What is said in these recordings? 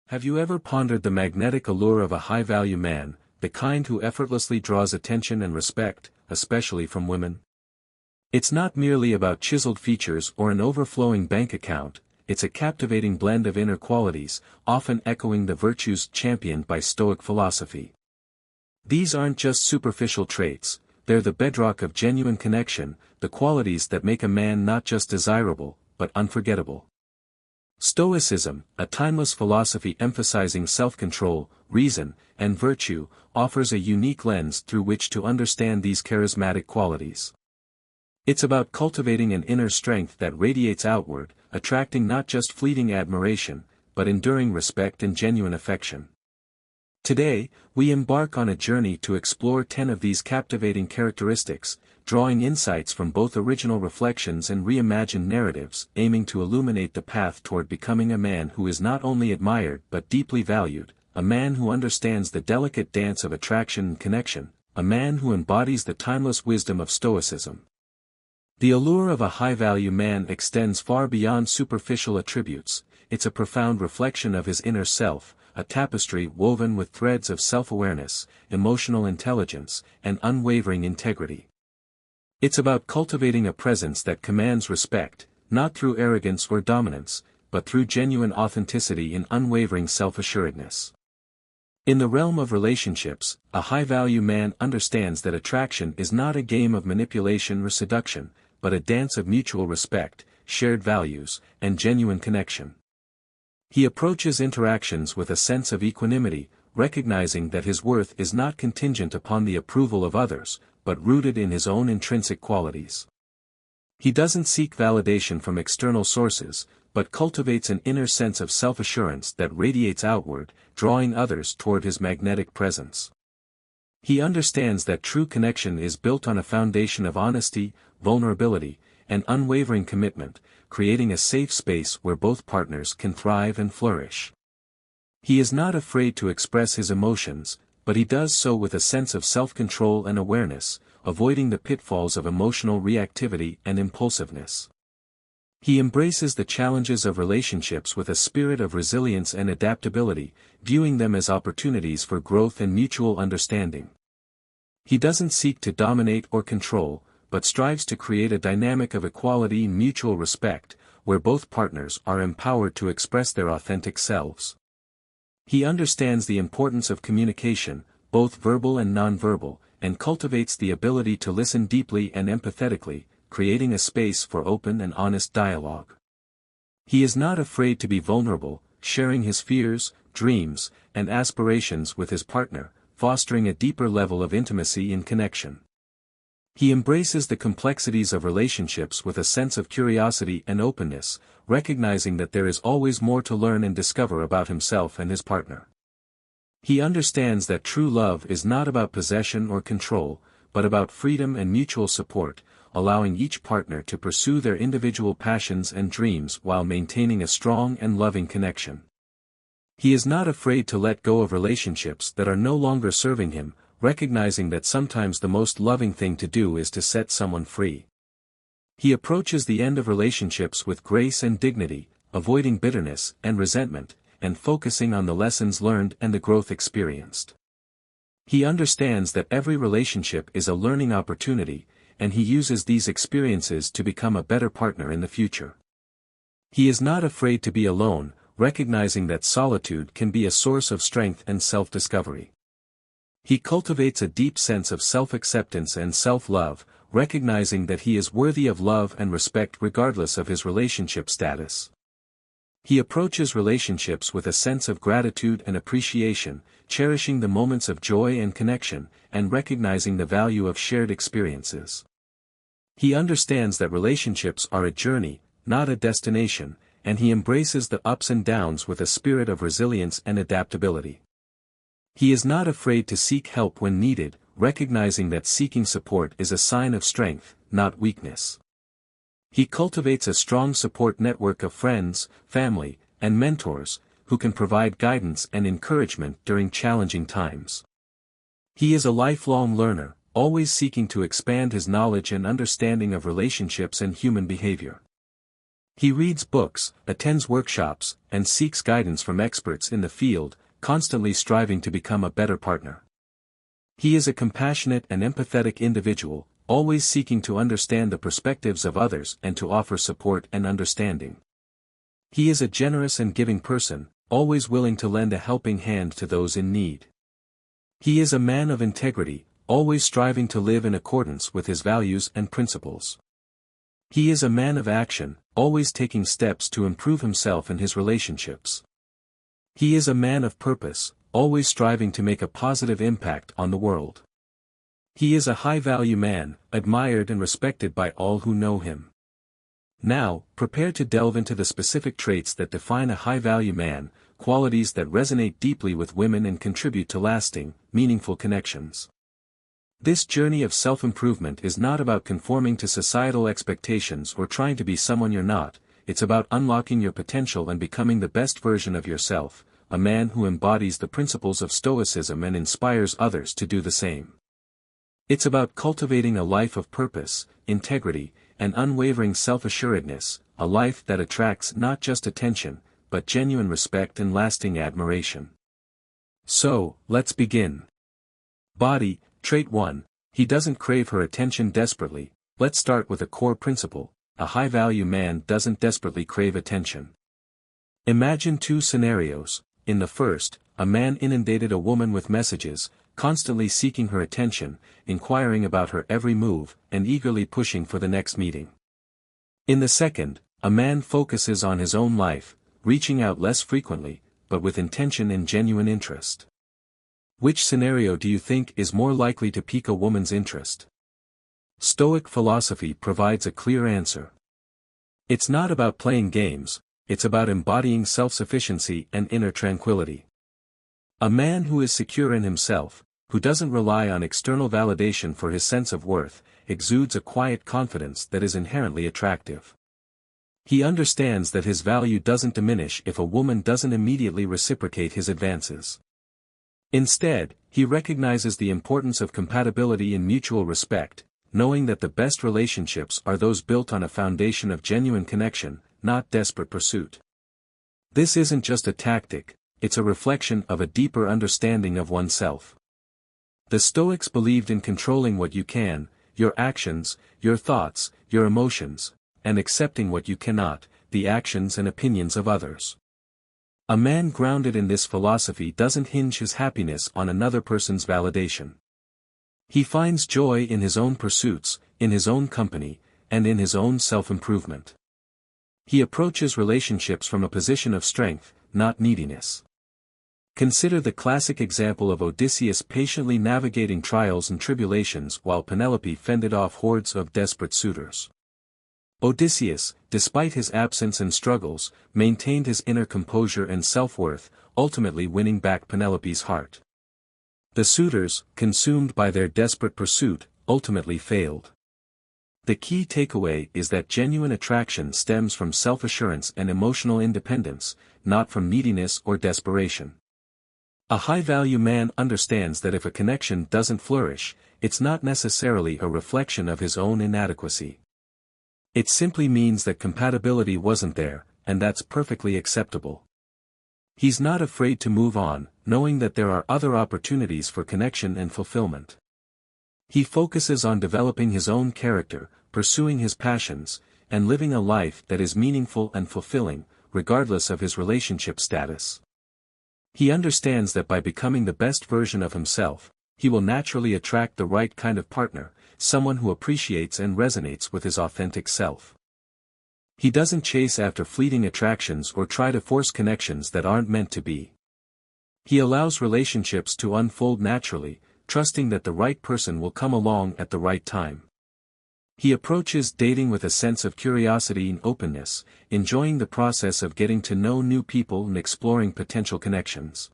Have you ever pondered the magnetic allure of a high-value man, the kind who effortlessly draws attention and respect, especially from women? It's not merely about chiseled features or an overflowing bank account, it's a captivating blend of inner qualities, often echoing the virtues championed by Stoic philosophy. These aren't just superficial traits, they're the bedrock of genuine connection, the qualities that make a man not just desirable, but unforgettable. Stoicism, a timeless philosophy emphasizing self-control, reason, and virtue, offers a unique lens through which to understand these charismatic qualities. It's about cultivating an inner strength that radiates outward, attracting not just fleeting admiration, but enduring respect and genuine affection. Today, we embark on a journey to explore 10 of these captivating characteristics, drawing insights from both original reflections and reimagined narratives, aiming to illuminate the path toward becoming a man who is not only admired but deeply valued, a man who understands the delicate dance of attraction and connection, a man who embodies the timeless wisdom of Stoicism. The allure of a high-value man extends far beyond superficial attributes, it's a profound reflection of his inner self, a tapestry woven with threads of self-awareness, emotional intelligence, and unwavering integrity. It's about cultivating a presence that commands respect, not through arrogance or dominance, but through genuine authenticity and unwavering self-assuredness. In the realm of relationships, a high-value man understands that attraction is not a game of manipulation or seduction, but a dance of mutual respect, shared values, and genuine connection. He approaches interactions with a sense of equanimity, recognizing that his worth is not contingent upon the approval of others, but rooted in his own intrinsic qualities. He doesn't seek validation from external sources, but cultivates an inner sense of self-assurance that radiates outward, drawing others toward his magnetic presence. He understands that true connection is built on a foundation of honesty, vulnerability, and unwavering commitment, creating a safe space where both partners can thrive and flourish. He is not afraid to express his emotions, but he does so with a sense of self-control and awareness, avoiding the pitfalls of emotional reactivity and impulsiveness. He embraces the challenges of relationships with a spirit of resilience and adaptability, viewing them as opportunities for growth and mutual understanding. He doesn't seek to dominate or control, but strives to create a dynamic of equality and mutual respect, where both partners are empowered to express their authentic selves. He understands the importance of communication, both verbal and nonverbal, and cultivates the ability to listen deeply and empathetically, creating a space for open and honest dialogue. He is not afraid to be vulnerable, sharing his fears, dreams, and aspirations with his partner, fostering a deeper level of intimacy and connection. He embraces the complexities of relationships with a sense of curiosity and openness, recognizing that there is always more to learn and discover about himself and his partner. He understands that true love is not about possession or control, but about freedom and mutual support, allowing each partner to pursue their individual passions and dreams while maintaining a strong and loving connection. He is not afraid to let go of relationships that are no longer serving him, recognizing that sometimes the most loving thing to do is to set someone free. He approaches the end of relationships with grace and dignity, avoiding bitterness and resentment, and focusing on the lessons learned and the growth experienced. He understands that every relationship is a learning opportunity, and he uses these experiences to become a better partner in the future. He is not afraid to be alone, recognizing that solitude can be a source of strength and self-discovery. He cultivates a deep sense of self-acceptance and self-love, recognizing that he is worthy of love and respect regardless of his relationship status. He approaches relationships with a sense of gratitude and appreciation, cherishing the moments of joy and connection, and recognizing the value of shared experiences. He understands that relationships are a journey, not a destination, and he embraces the ups and downs with a spirit of resilience and adaptability. He is not afraid to seek help when needed, recognizing that seeking support is a sign of strength, not weakness. He cultivates a strong support network of friends, family, and mentors, who can provide guidance and encouragement during challenging times. He is a lifelong learner, always seeking to expand his knowledge and understanding of relationships and human behavior. He reads books, attends workshops, and seeks guidance from experts in the field, constantly striving to become a better partner. He is a compassionate and empathetic individual, always seeking to understand the perspectives of others and to offer support and understanding. He is a generous and giving person, always willing to lend a helping hand to those in need. He is a man of integrity, always striving to live in accordance with his values and principles. He is a man of action, always taking steps to improve himself and his relationships. He is a man of purpose, always striving to make a positive impact on the world. He is a high-value man, admired and respected by all who know him. Now, prepare to delve into the specific traits that define a high-value man, qualities that resonate deeply with women and contribute to lasting, meaningful connections. This journey of self-improvement is not about conforming to societal expectations or trying to be someone you're not, it's about unlocking your potential and becoming the best version of yourself, a man who embodies the principles of Stoicism and inspires others to do the same. It's about cultivating a life of purpose, integrity, and unwavering self-assuredness, a life that attracts not just attention, but genuine respect and lasting admiration. So, let's begin. Body. Trait 1, he doesn't crave her attention desperately. Let's start with a core principle: a high-value man doesn't desperately crave attention. Imagine two scenarios. In the first, a man inundated a woman with messages, constantly seeking her attention, inquiring about her every move, and eagerly pushing for the next meeting. In the second, a man focuses on his own life, reaching out less frequently, but with intention and genuine interest. Which scenario do you think is more likely to pique a woman's interest? Stoic philosophy provides a clear answer. It's not about playing games, it's about embodying self-sufficiency and inner tranquility. A man who is secure in himself, who doesn't rely on external validation for his sense of worth, exudes a quiet confidence that is inherently attractive. He understands that his value doesn't diminish if a woman doesn't immediately reciprocate his advances. Instead, he recognizes the importance of compatibility and mutual respect, knowing that the best relationships are those built on a foundation of genuine connection, not desperate pursuit. This isn't just a tactic, it's a reflection of a deeper understanding of oneself. The Stoics believed in controlling what you can, your actions, your thoughts, your emotions, and accepting what you cannot, the actions and opinions of others. A man grounded in this philosophy doesn't hinge his happiness on another person's validation. He finds joy in his own pursuits, in his own company, and in his own self-improvement. He approaches relationships from a position of strength, not neediness. Consider the classic example of Odysseus patiently navigating trials and tribulations while Penelope fended off hordes of desperate suitors. Odysseus, despite his absence and struggles, maintained his inner composure and self-worth, ultimately winning back Penelope's heart. The suitors, consumed by their desperate pursuit, ultimately failed. The key takeaway is that genuine attraction stems from self-assurance and emotional independence, not from neediness or desperation. A high-value man understands that if a connection doesn't flourish, it's not necessarily a reflection of his own inadequacy. It simply means that compatibility wasn't there, and that's perfectly acceptable. He's not afraid to move on, knowing that there are other opportunities for connection and fulfillment. He focuses on developing his own character, pursuing his passions, and living a life that is meaningful and fulfilling, regardless of his relationship status. He understands that by becoming the best version of himself, he will naturally attract the right kind of partner, someone who appreciates and resonates with his authentic self. He doesn't chase after fleeting attractions or try to force connections that aren't meant to be. He allows relationships to unfold naturally, trusting that the right person will come along at the right time. He approaches dating with a sense of curiosity and openness, enjoying the process of getting to know new people and exploring potential connections.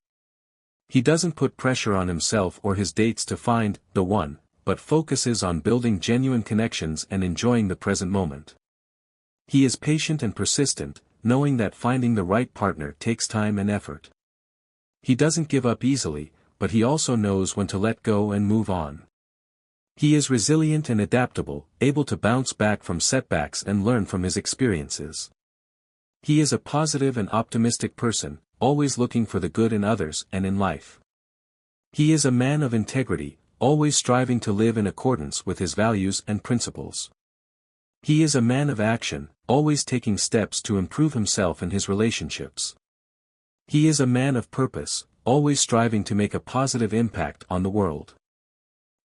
He doesn't put pressure on himself or his dates to find the one, but focuses on building genuine connections and enjoying the present moment. He is patient and persistent, knowing that finding the right partner takes time and effort. He doesn't give up easily, but he also knows when to let go and move on. He is resilient and adaptable, able to bounce back from setbacks and learn from his experiences. He is a positive and optimistic person, always looking for the good in others and in life. He is a man of integrity, always striving to live in accordance with his values and principles. He is a man of action, always taking steps to improve himself and his relationships. He is a man of purpose, always striving to make a positive impact on the world.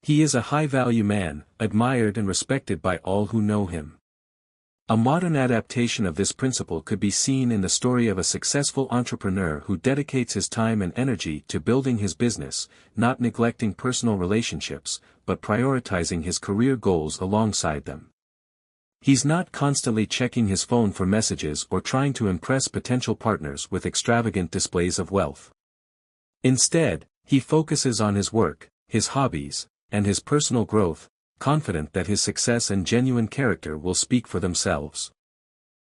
He is a high-value man, admired and respected by all who know him. A modern adaptation of this principle could be seen in the story of a successful entrepreneur who dedicates his time and energy to building his business, not neglecting personal relationships, but prioritizing his career goals alongside them. He's not constantly checking his phone for messages or trying to impress potential partners with extravagant displays of wealth. Instead, he focuses on his work, his hobbies, and his personal growth, confident that his success and genuine character will speak for themselves.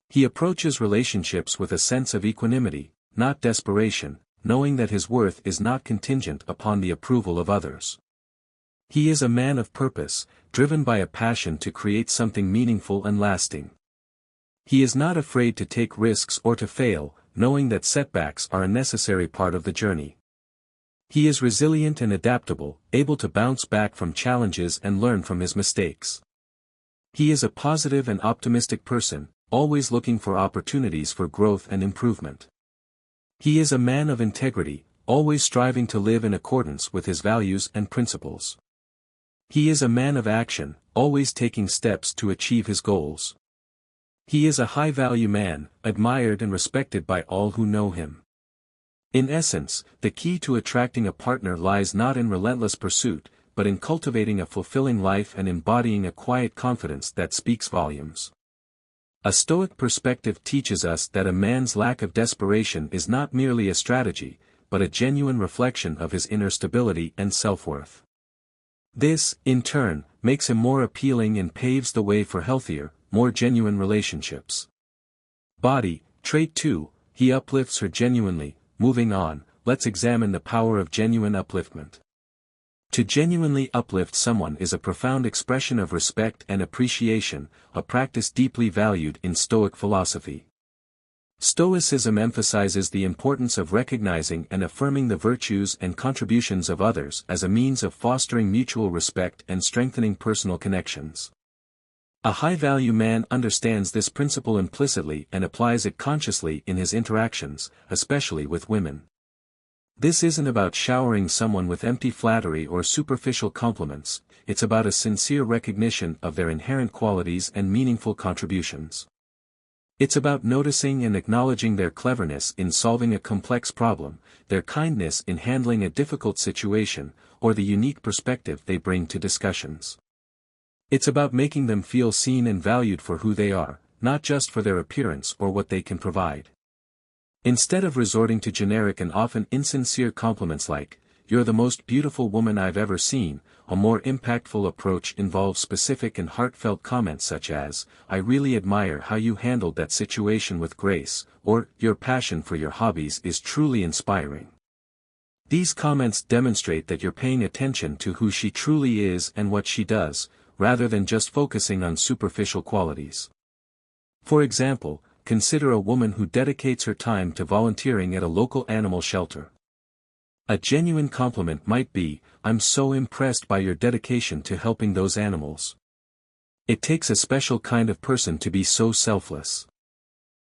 He approaches relationships with a sense of equanimity, not desperation, knowing that his worth is not contingent upon the approval of others. He is a man of purpose, driven by a passion to create something meaningful and lasting. He is not afraid to take risks or to fail, knowing that setbacks are a necessary part of the journey. He is resilient and adaptable, able to bounce back from challenges and learn from his mistakes. He is a positive and optimistic person, always looking for opportunities for growth and improvement. He is a man of integrity, always striving to live in accordance with his values and principles. He is a man of action, always taking steps to achieve his goals. He is a high-value man, admired and respected by all who know him. In essence, the key to attracting a partner lies not in relentless pursuit, but in cultivating a fulfilling life and embodying a quiet confidence that speaks volumes. A Stoic perspective teaches us that a man's lack of desperation is not merely a strategy, but a genuine reflection of his inner stability and self-worth. This, in turn, makes him more appealing and paves the way for healthier, more genuine relationships. Body, trait 2, he uplifts her genuinely. Moving on, let's examine the power of genuine upliftment. To genuinely uplift someone is a profound expression of respect and appreciation, a practice deeply valued in Stoic philosophy. Stoicism emphasizes the importance of recognizing and affirming the virtues and contributions of others as a means of fostering mutual respect and strengthening personal connections. A high-value man understands this principle implicitly and applies it consciously in his interactions, especially with women. This isn't about showering someone with empty flattery or superficial compliments, it's about a sincere recognition of their inherent qualities and meaningful contributions. It's about noticing and acknowledging their cleverness in solving a complex problem, their kindness in handling a difficult situation, or the unique perspective they bring to discussions. It's about making them feel seen and valued for who they are, not just for their appearance or what they can provide. Instead of resorting to generic and often insincere compliments like, "You're the most beautiful woman I've ever seen," a more impactful approach involves specific and heartfelt comments such as, "I really admire how you handled that situation with grace," or, "Your passion for your hobbies is truly inspiring." These comments demonstrate that you're paying attention to who she truly is and what she does, rather than just focusing on superficial qualities. For example, consider a woman who dedicates her time to volunteering at a local animal shelter. A genuine compliment might be, "I'm so impressed by your dedication to helping those animals. It takes a special kind of person to be so selfless."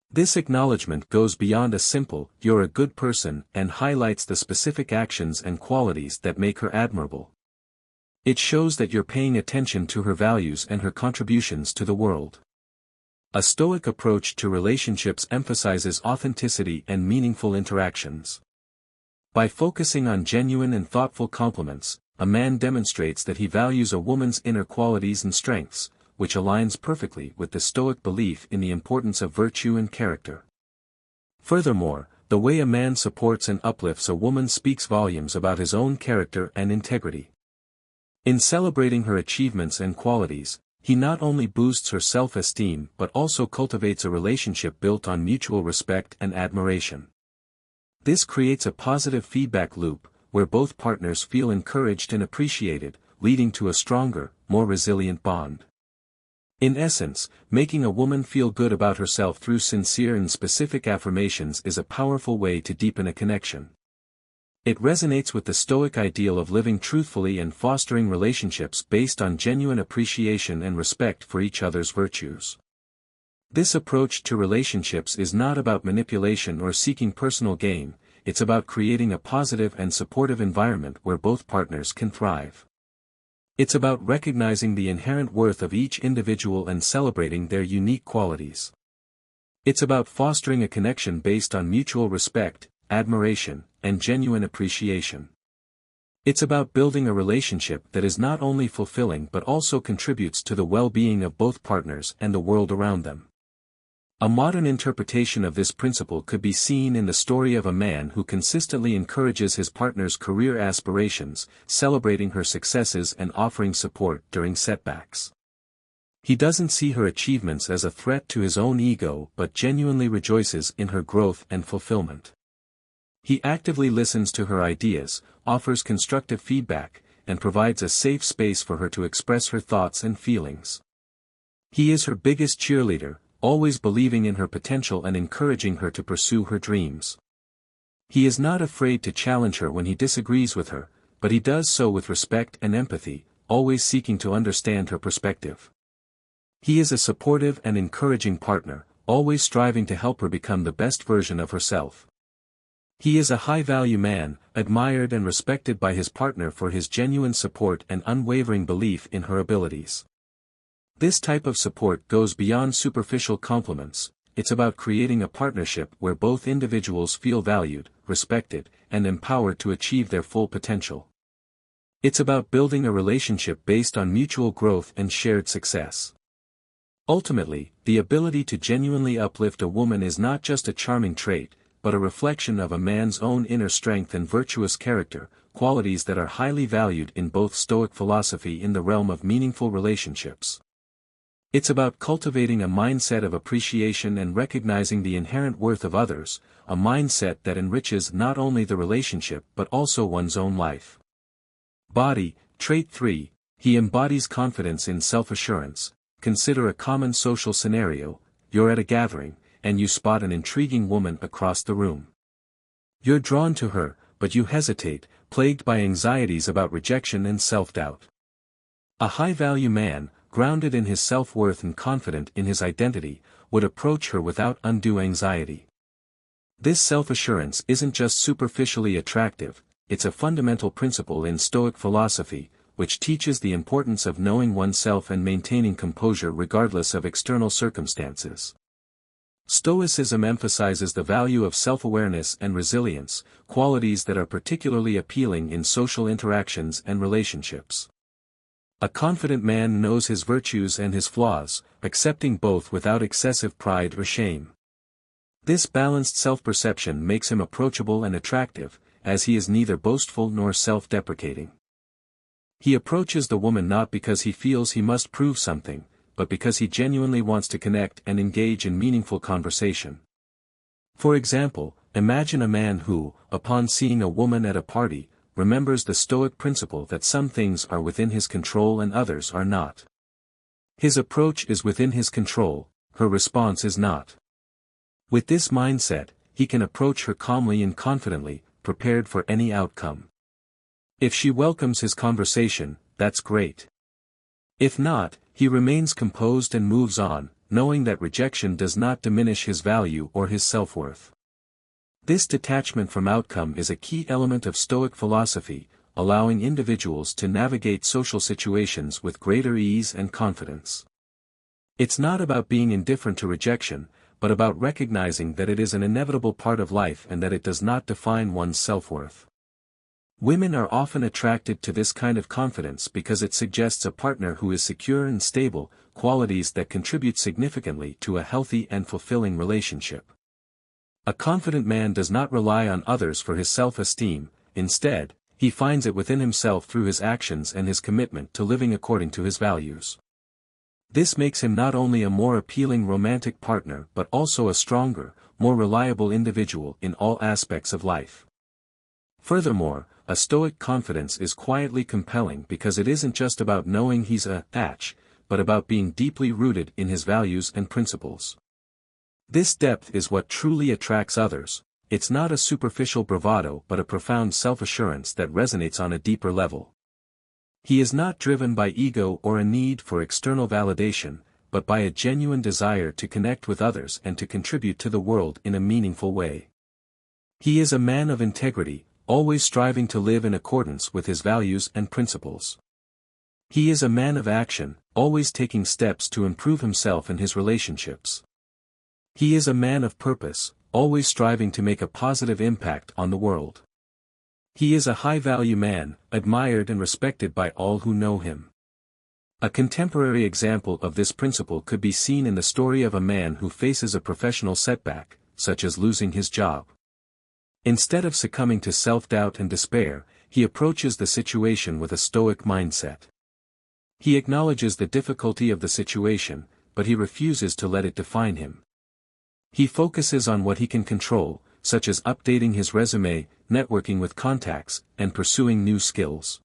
This acknowledgement goes beyond a simple, "You're a good person," and highlights the specific actions and qualities that make her admirable. It shows that you're paying attention to her values and her contributions to the world. A Stoic approach to relationships emphasizes authenticity and meaningful interactions. By focusing on genuine and thoughtful compliments, a man demonstrates that he values a woman's inner qualities and strengths, which aligns perfectly with the Stoic belief in the importance of virtue and character. Furthermore, the way a man supports and uplifts a woman speaks volumes about his own character and integrity. In celebrating her achievements and qualities, he not only boosts her self-esteem but also cultivates a relationship built on mutual respect and admiration. This creates a positive feedback loop, where both partners feel encouraged and appreciated, leading to a stronger, more resilient bond. In essence, making a woman feel good about herself through sincere and specific affirmations is a powerful way to deepen a connection. It resonates with the Stoic ideal of living truthfully and fostering relationships based on genuine appreciation and respect for each other's virtues. This approach to relationships is not about manipulation or seeking personal gain, it's about creating a positive and supportive environment where both partners can thrive. It's about recognizing the inherent worth of each individual and celebrating their unique qualities. It's about fostering a connection based on mutual respect, admiration, and genuine appreciation. It's about building a relationship that is not only fulfilling but also contributes to the well-being of both partners and the world around them. A modern interpretation of this principle could be seen in the story of a man who consistently encourages his partner's career aspirations, celebrating her successes and offering support during setbacks. He doesn't see her achievements as a threat to his own ego but genuinely rejoices in her growth and fulfillment. He actively listens to her ideas, offers constructive feedback, and provides a safe space for her to express her thoughts and feelings. He is her biggest cheerleader, always believing in her potential and encouraging her to pursue her dreams. He is not afraid to challenge her when he disagrees with her, but he does so with respect and empathy, always seeking to understand her perspective. He is a supportive and encouraging partner, always striving to help her become the best version of herself. He is a high-value man, admired and respected by his partner for his genuine support and unwavering belief in her abilities. This type of support goes beyond superficial compliments, it's about creating a partnership where both individuals feel valued, respected, and empowered to achieve their full potential. It's about building a relationship based on mutual growth and shared success. Ultimately, the ability to genuinely uplift a woman is not just a charming trait, but a reflection of a man's own inner strength and virtuous character, qualities that are highly valued in both Stoic philosophy in the realm of meaningful relationships. It's about cultivating a mindset of appreciation and recognizing the inherent worth of others, a mindset that enriches not only the relationship but also one's own life. Body, trait 3, he embodies confidence in self-assurance. Consider a common social scenario: you're at a gathering, and you spot an intriguing woman across the room. You're drawn to her, but you hesitate, plagued by anxieties about rejection and self-doubt. A high-value man, grounded in his self-worth and confident in his identity, would approach her without undue anxiety. This self-assurance isn't just superficially attractive, it's a fundamental principle in Stoic philosophy, which teaches the importance of knowing oneself and maintaining composure regardless of external circumstances. Stoicism emphasizes the value of self-awareness and resilience, qualities that are particularly appealing in social interactions and relationships. A confident man knows his virtues and his flaws, accepting both without excessive pride or shame. This balanced self-perception makes him approachable and attractive, as he is neither boastful nor self-deprecating. He approaches the woman not because he feels he must prove something, but because he genuinely wants to connect and engage in meaningful conversation. For example, imagine a man who, upon seeing a woman at a party, remembers the Stoic principle that some things are within his control and others are not. His approach is within his control, her response is not. With this mindset, he can approach her calmly and confidently, prepared for any outcome. If she welcomes his conversation, that's great. If not, he remains composed and moves on, knowing that rejection does not diminish his value or his self-worth. This detachment from outcome is a key element of Stoic philosophy, allowing individuals to navigate social situations with greater ease and confidence. It's not about being indifferent to rejection, but about recognizing that it is an inevitable part of life and that it does not define one's self-worth. Women are often attracted to this kind of confidence because it suggests a partner who is secure and stable, qualities that contribute significantly to a healthy and fulfilling relationship. A confident man does not rely on others for his self-esteem, instead, he finds it within himself through his actions and his commitment to living according to his values. This makes him not only a more appealing romantic partner but also a stronger, more reliable individual in all aspects of life. Furthermore, a Stoic confidence is quietly compelling because it isn't just about knowing he's a match, but about being deeply rooted in his values and principles. This depth is what truly attracts others. It's not a superficial bravado but a profound self-assurance that resonates on a deeper level. He is not driven by ego or a need for external validation, but by a genuine desire to connect with others and to contribute to the world in a meaningful way. He is a man of integrity, always striving to live in accordance with his values and principles. He is a man of action, always taking steps to improve himself and his relationships. He is a man of purpose, always striving to make a positive impact on the world. He is a high-value man, admired and respected by all who know him. A contemporary example of this principle could be seen in the story of a man who faces a professional setback, such as losing his job. Instead of succumbing to self-doubt and despair, he approaches the situation with a Stoic mindset. He acknowledges the difficulty of the situation, but he refuses to let it define him. He focuses on what he can control, such as updating his resume, networking with contacts, and pursuing new skills.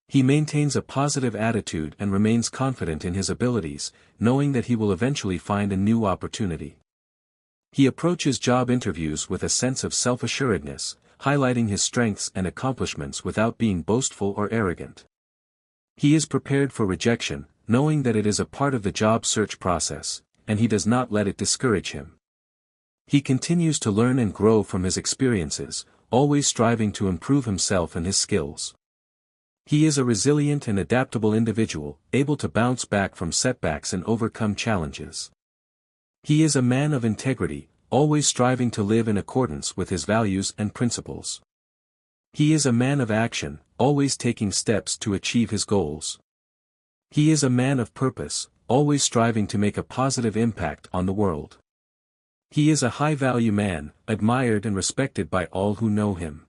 He maintains a positive attitude and remains confident in his abilities, knowing that he will eventually find a new opportunity. He approaches job interviews with a sense of self-assuredness, highlighting his strengths and accomplishments without being boastful or arrogant. He is prepared for rejection, knowing that it is a part of the job search process, and he does not let it discourage him. He continues to learn and grow from his experiences, always striving to improve himself and his skills. He is a resilient and adaptable individual, able to bounce back from setbacks and overcome challenges. He is a man of integrity, always striving to live in accordance with his values and principles. He is a man of action, always taking steps to achieve his goals. He is a man of purpose, always striving to make a positive impact on the world. He is a high-value man, admired and respected by all who know him.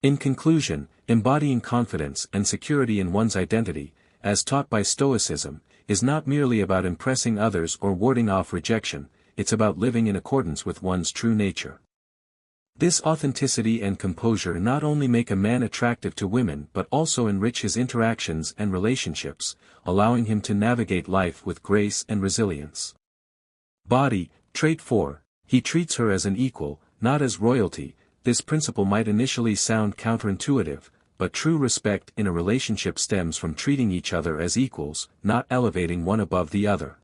In conclusion, embodying confidence and security in one's identity, as taught by Stoicism, is not merely about impressing others or warding off rejection, it's about living in accordance with one's true nature. This authenticity and composure not only make a man attractive to women but also enrich his interactions and relationships, allowing him to navigate life with grace and resilience. Body, trait 4, he treats her as an equal, not as royalty. This principle might initially sound counterintuitive, but true respect in a relationship stems from treating each other as equals, not elevating one above the other.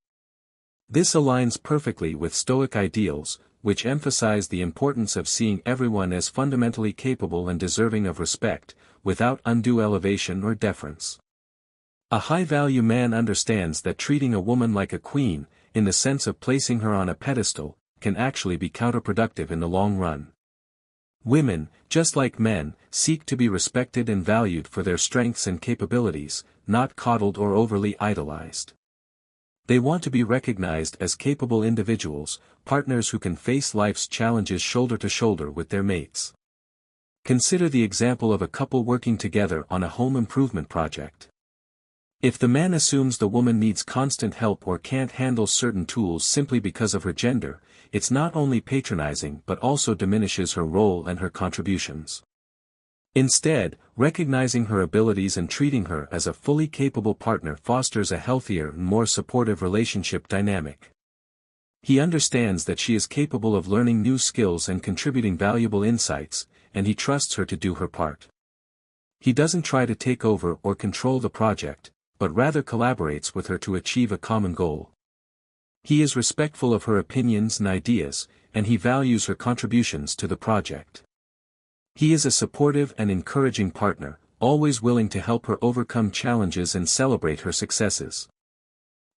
This aligns perfectly with Stoic ideals, which emphasize the importance of seeing everyone as fundamentally capable and deserving of respect, without undue elevation or deference. A high-value man understands that treating a woman like a queen, in the sense of placing her on a pedestal, can actually be counterproductive in the long run. Women, just like men, seek to be respected and valued for their strengths and capabilities, not coddled or overly idolized. They want to be recognized as capable individuals, partners who can face life's challenges shoulder to shoulder with their mates. Consider the example of a couple working together on a home improvement project. If the man assumes the woman needs constant help or can't handle certain tools simply because of her gender, it's not only patronizing but also diminishes her role and her contributions. Instead, recognizing her abilities and treating her as a fully capable partner fosters a healthier and more supportive relationship dynamic. He understands that she is capable of learning new skills and contributing valuable insights, and he trusts her to do her part. He doesn't try to take over or control the project, but rather collaborates with her to achieve a common goal. He is respectful of her opinions and ideas, and he values her contributions to the project. He is a supportive and encouraging partner, always willing to help her overcome challenges and celebrate her successes.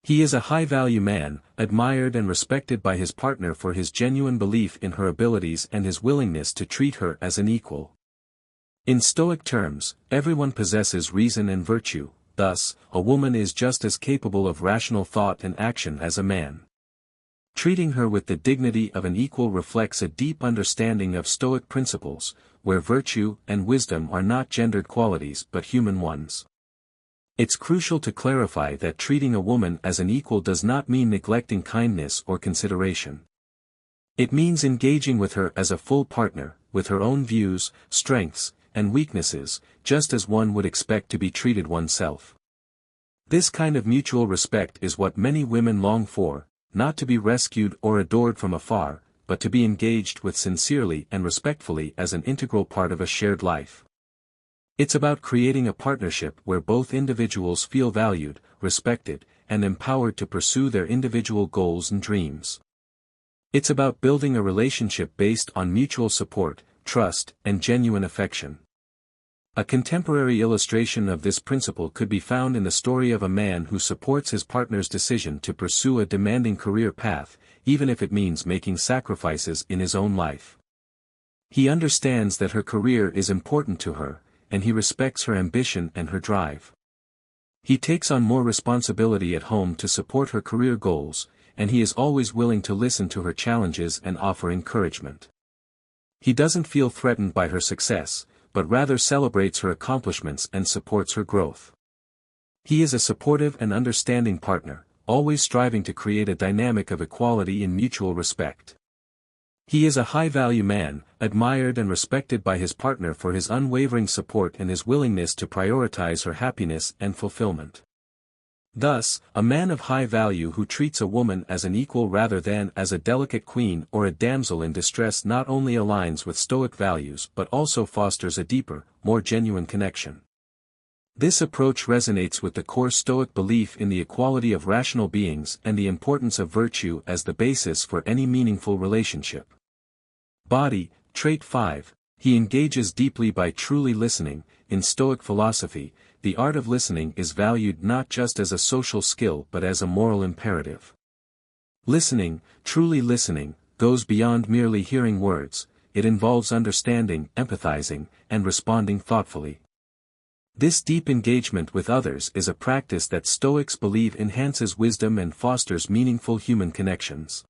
He is a high-value man, admired and respected by his partner for his genuine belief in her abilities and his willingness to treat her as an equal. In Stoic terms, everyone possesses reason and virtue. Thus, a woman is just as capable of rational thought and action as a man. Treating her with the dignity of an equal reflects a deep understanding of Stoic principles, where virtue and wisdom are not gendered qualities but human ones. It's crucial to clarify that treating a woman as an equal does not mean neglecting kindness or consideration. It means engaging with her as a full partner, with her own views, strengths, and weaknesses, just as one would expect to be treated oneself. This kind of mutual respect is what many women long for, not to be rescued or adored from afar, but to be engaged with sincerely and respectfully as an integral part of a shared life. It's about creating a partnership where both individuals feel valued, respected, and empowered to pursue their individual goals and dreams. It's about building a relationship based on mutual support, trust, and genuine affection. A contemporary illustration of this principle could be found in the story of a man who supports his partner's decision to pursue a demanding career path, even if it means making sacrifices in his own life. He understands that her career is important to her, and he respects her ambition and her drive. He takes on more responsibility at home to support her career goals, and he is always willing to listen to her challenges and offer encouragement. He doesn't feel threatened by her success, but rather celebrates her accomplishments and supports her growth. He is a supportive and understanding partner, always striving to create a dynamic of equality and mutual respect. He is a high-value man, admired and respected by his partner for his unwavering support and his willingness to prioritize her happiness and fulfillment. Thus, a man of high value who treats a woman as an equal rather than as a delicate queen or a damsel in distress not only aligns with Stoic values but also fosters a deeper, more genuine connection. This approach resonates with the core Stoic belief in the equality of rational beings and the importance of virtue as the basis for any meaningful relationship. Body, trait 5, he engages deeply by truly listening. In Stoic philosophy, the art of listening is valued not just as a social skill but as a moral imperative. Listening, truly listening, goes beyond merely hearing words, it involves understanding, empathizing, and responding thoughtfully. This deep engagement with others is a practice that Stoics believe enhances wisdom and fosters meaningful human connections.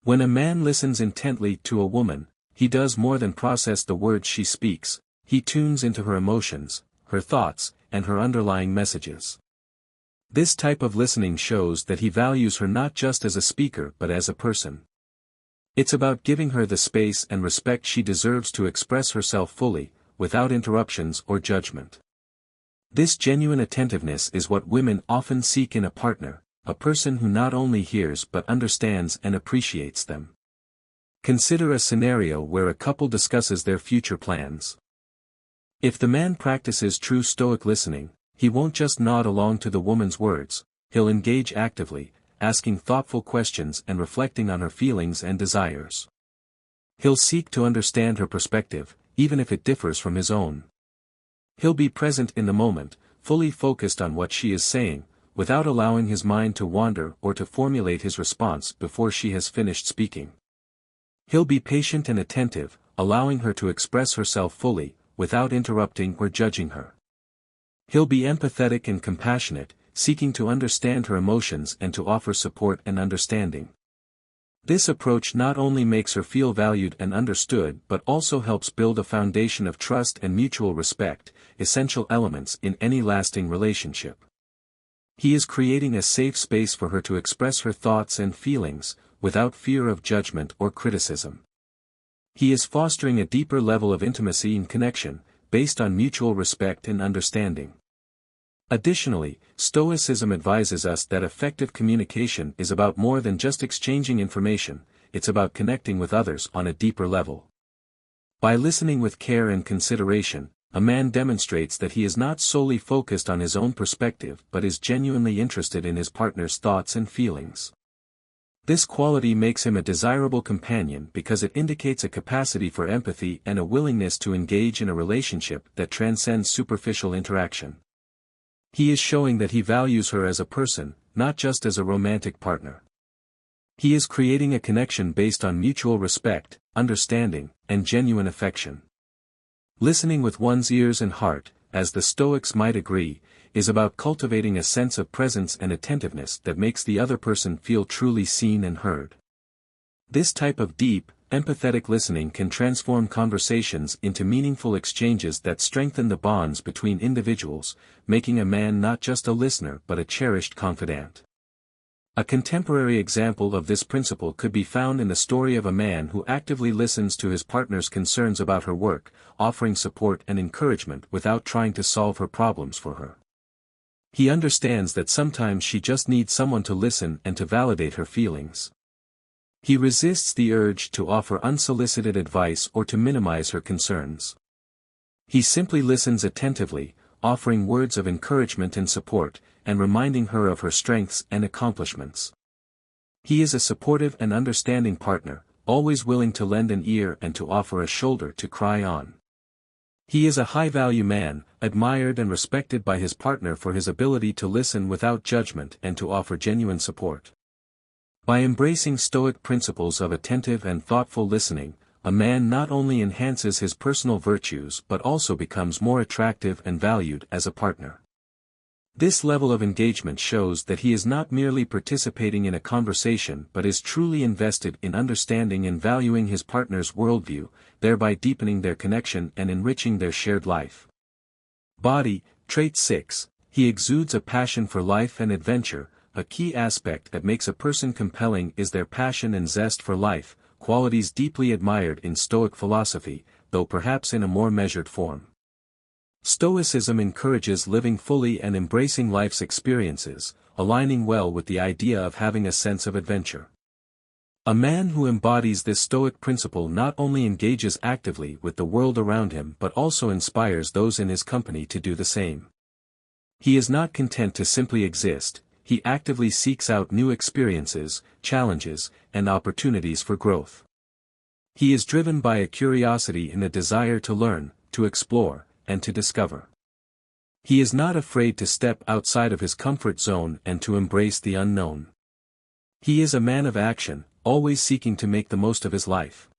When a man listens intently to a woman, he does more than process the words she speaks, he tunes into her emotions, her thoughts, and her underlying messages. This type of listening shows that he values her not just as a speaker but as a person. It's about giving her the space and respect she deserves to express herself fully, without interruptions or judgment. This genuine attentiveness is what women often seek in a partner, a person who not only hears but understands and appreciates them. Consider a scenario where a couple discusses their future plans. If the man practices true Stoic listening, he won't just nod along to the woman's words, he'll engage actively, asking thoughtful questions and reflecting on her feelings and desires. He'll seek to understand her perspective, even if it differs from his own. He'll be present in the moment, fully focused on what she is saying, without allowing his mind to wander or to formulate his response before she has finished speaking. He'll be patient and attentive, allowing her to express herself fully, without interrupting or judging her. He'll be empathetic and compassionate, seeking to understand her emotions and to offer support and understanding. This approach not only makes her feel valued and understood but also helps build a foundation of trust and mutual respect, essential elements in any lasting relationship. He is creating a safe space for her to express her thoughts and feelings, without fear of judgment or criticism. He is fostering a deeper level of intimacy and connection, based on mutual respect and understanding. Additionally, Stoicism advises us that effective communication is about more than just exchanging information, it's about connecting with others on a deeper level. By listening with care and consideration, a man demonstrates that he is not solely focused on his own perspective but is genuinely interested in his partner's thoughts and feelings. This quality makes him a desirable companion because it indicates a capacity for empathy and a willingness to engage in a relationship that transcends superficial interaction. He is showing that he values her as a person, not just as a romantic partner. He is creating a connection based on mutual respect, understanding, and genuine affection. Listening with one's ears and heart, as the Stoics might agree, is about cultivating a sense of presence and attentiveness that makes the other person feel truly seen and heard. This type of deep, empathetic listening can transform conversations into meaningful exchanges that strengthen the bonds between individuals, making a man not just a listener but a cherished confidant. A contemporary example of this principle could be found in the story of a man who actively listens to his partner's concerns about her work, offering support and encouragement without trying to solve her problems for her. He understands that sometimes she just needs someone to listen and to validate her feelings. He resists the urge to offer unsolicited advice or to minimize her concerns. He simply listens attentively, offering words of encouragement and support, and reminding her of her strengths and accomplishments. He is a supportive and understanding partner, always willing to lend an ear and to offer a shoulder to cry on. He is a high-value man, admired and respected by his partner for his ability to listen without judgment and to offer genuine support. By embracing Stoic principles of attentive and thoughtful listening, a man not only enhances his personal virtues but also becomes more attractive and valued as a partner. This level of engagement shows that he is not merely participating in a conversation but is truly invested in understanding and valuing his partner's worldview, thereby deepening their connection and enriching their shared life. Body, trait 6, he exudes a passion for life and adventure. A key aspect that makes a person compelling is their passion and zest for life, qualities deeply admired in Stoic philosophy, though perhaps in a more measured form. Stoicism encourages living fully and embracing life's experiences, aligning well with the idea of having a sense of adventure. A man who embodies this Stoic principle not only engages actively with the world around him but also inspires those in his company to do the same. He is not content to simply exist. He actively seeks out new experiences, challenges, and opportunities for growth. He is driven by a curiosity and a desire to learn, to explore, and to discover. He is not afraid to step outside of his comfort zone and to embrace the unknown. He is a man of action, always seeking to make the most of his life.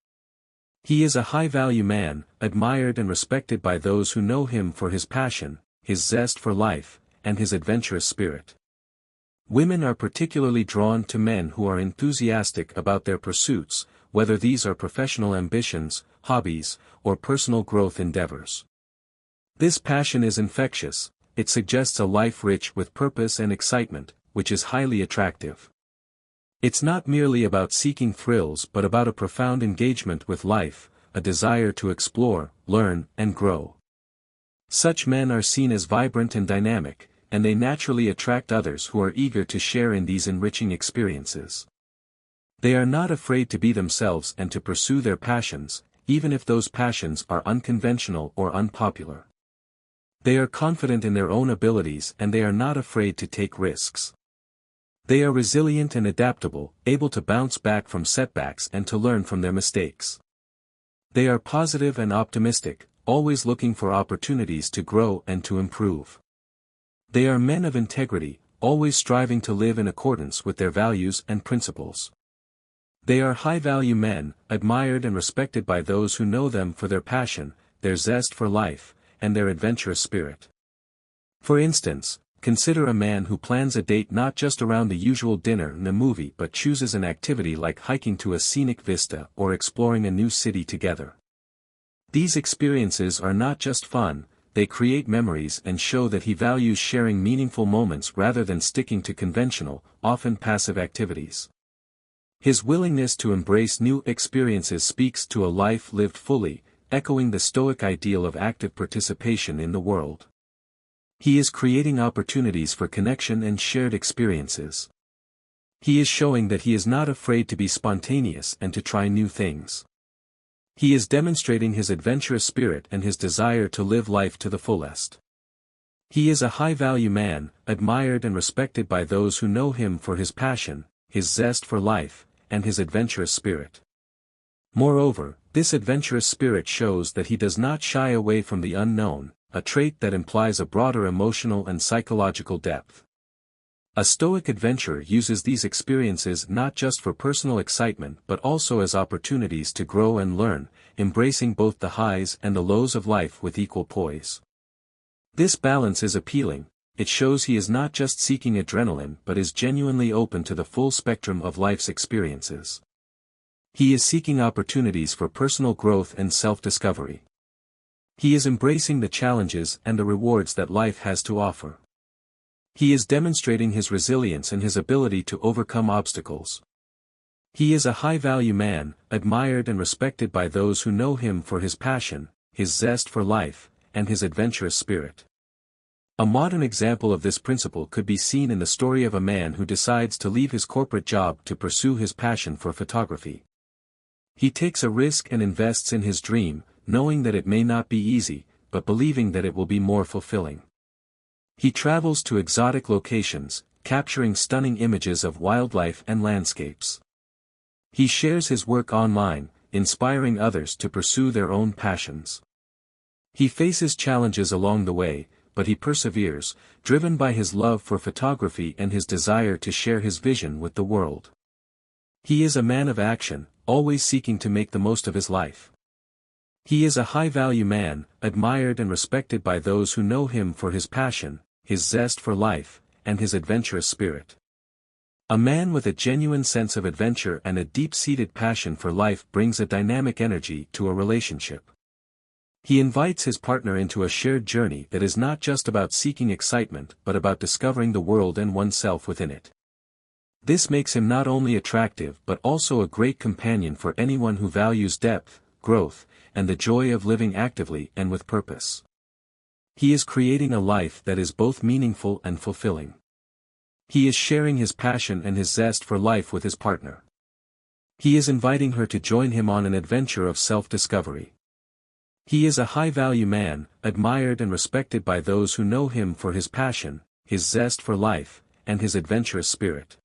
He is a high-value man, admired and respected by those who know him for his passion, his zest for life, and his adventurous spirit. Women are particularly drawn to men who are enthusiastic about their pursuits, whether these are professional ambitions, hobbies, or personal growth endeavors. This passion is infectious. It suggests a life rich with purpose and excitement, which is highly attractive. It's not merely about seeking thrills but about a profound engagement with life, a desire to explore, learn, and grow. Such men are seen as vibrant and dynamic, and they naturally attract others who are eager to share in these enriching experiences. They are not afraid to be themselves and to pursue their passions, even if those passions are unconventional or unpopular. They are confident in their own abilities and they are not afraid to take risks. They are resilient and adaptable, able to bounce back from setbacks and to learn from their mistakes. They are positive and optimistic, always looking for opportunities to grow and to improve. They are men of integrity, always striving to live in accordance with their values and principles. They are high-value men, admired and respected by those who know them for their passion, their zest for life, and their adventurous spirit. For instance, consider a man who plans a date not just around the usual dinner and a movie but chooses an activity like hiking to a scenic vista or exploring a new city together. These experiences are not just fun, they create memories and show that he values sharing meaningful moments rather than sticking to conventional, often passive activities. His willingness to embrace new experiences speaks to a life lived fully, echoing the Stoic ideal of active participation in the world. He is creating opportunities for connection and shared experiences. He is showing that he is not afraid to be spontaneous and to try new things. He is demonstrating his adventurous spirit and his desire to live life to the fullest. He is a high-value man, admired and respected by those who know him for his passion, his zest for life, and his adventurous spirit. Moreover, this adventurous spirit shows that he does not shy away from the unknown, a trait that implies a broader emotional and psychological depth. A Stoic adventurer uses these experiences not just for personal excitement but also as opportunities to grow and learn, embracing both the highs and the lows of life with equal poise. This balance is appealing. It shows he is not just seeking adrenaline but is genuinely open to the full spectrum of life's experiences. He is seeking opportunities for personal growth and self-discovery. He is embracing the challenges and the rewards that life has to offer. He is demonstrating his resilience and his ability to overcome obstacles. He is a high-value man, admired and respected by those who know him for his passion, his zest for life, and his adventurous spirit. A modern example of this principle could be seen in the story of a man who decides to leave his corporate job to pursue his passion for photography. He takes a risk and invests in his dream, knowing that it may not be easy, but believing that it will be more fulfilling. He travels to exotic locations, capturing stunning images of wildlife and landscapes. He shares his work online, inspiring others to pursue their own passions. He faces challenges along the way, but he perseveres, driven by his love for photography and his desire to share his vision with the world. He is a man of action, always seeking to make the most of his life. He is a high-value man, admired and respected by those who know him for his passion, his zest for life, and his adventurous spirit. A man with a genuine sense of adventure and a deep-seated passion for life brings a dynamic energy to a relationship. He invites his partner into a shared journey that is not just about seeking excitement but about discovering the world and oneself within it. This makes him not only attractive but also a great companion for anyone who values depth, growth, and the joy of living actively and with purpose. He is creating a life that is both meaningful and fulfilling. He is sharing his passion and his zest for life with his partner. He is inviting her to join him on an adventure of self-discovery. He is a high-value man, admired and respected by those who know him for his passion, his zest for life, and his adventurous spirit.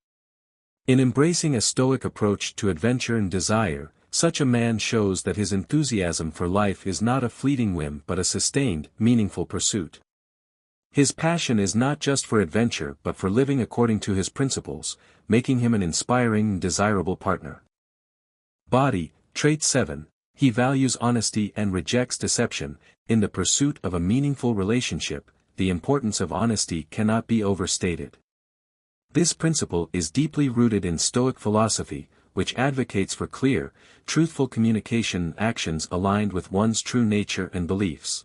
In embracing a Stoic approach to adventure and desire, such a man shows that his enthusiasm for life is not a fleeting whim but a sustained, meaningful pursuit. His passion is not just for adventure but for living according to his principles, making him an inspiring and desirable partner. Body, trait 7. He values honesty and rejects deception. In the pursuit of a meaningful relationship, the importance of honesty cannot be overstated. This principle is deeply rooted in Stoic philosophy, which advocates for clear, truthful communication and actions aligned with one's true nature and beliefs.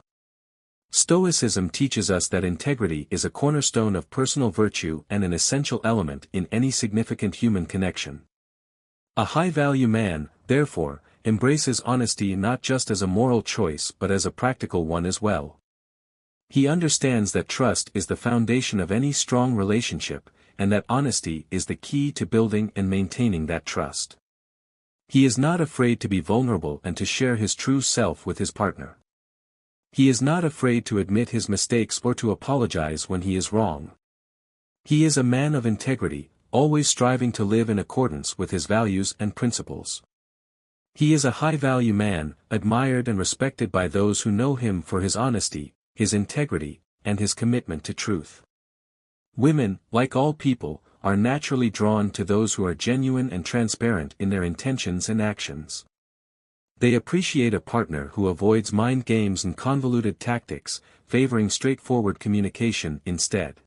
Stoicism teaches us that integrity is a cornerstone of personal virtue and an essential element in any significant human connection. A high-value man, therefore, embraces honesty not just as a moral choice but as a practical one as well. He understands that trust is the foundation of any strong relationship, and that honesty is the key to building and maintaining that trust. He is not afraid to be vulnerable and to share his true self with his partner. He is not afraid to admit his mistakes or to apologize when he is wrong. He is a man of integrity, always striving to live in accordance with his values and principles. He is a high-value man, admired and respected by those who know him for his honesty, his integrity, and his commitment to truth. Women, like all people, are naturally drawn to those who are genuine and transparent in their intentions and actions. They appreciate a partner who avoids mind games and convoluted tactics, favoring straightforward communication instead.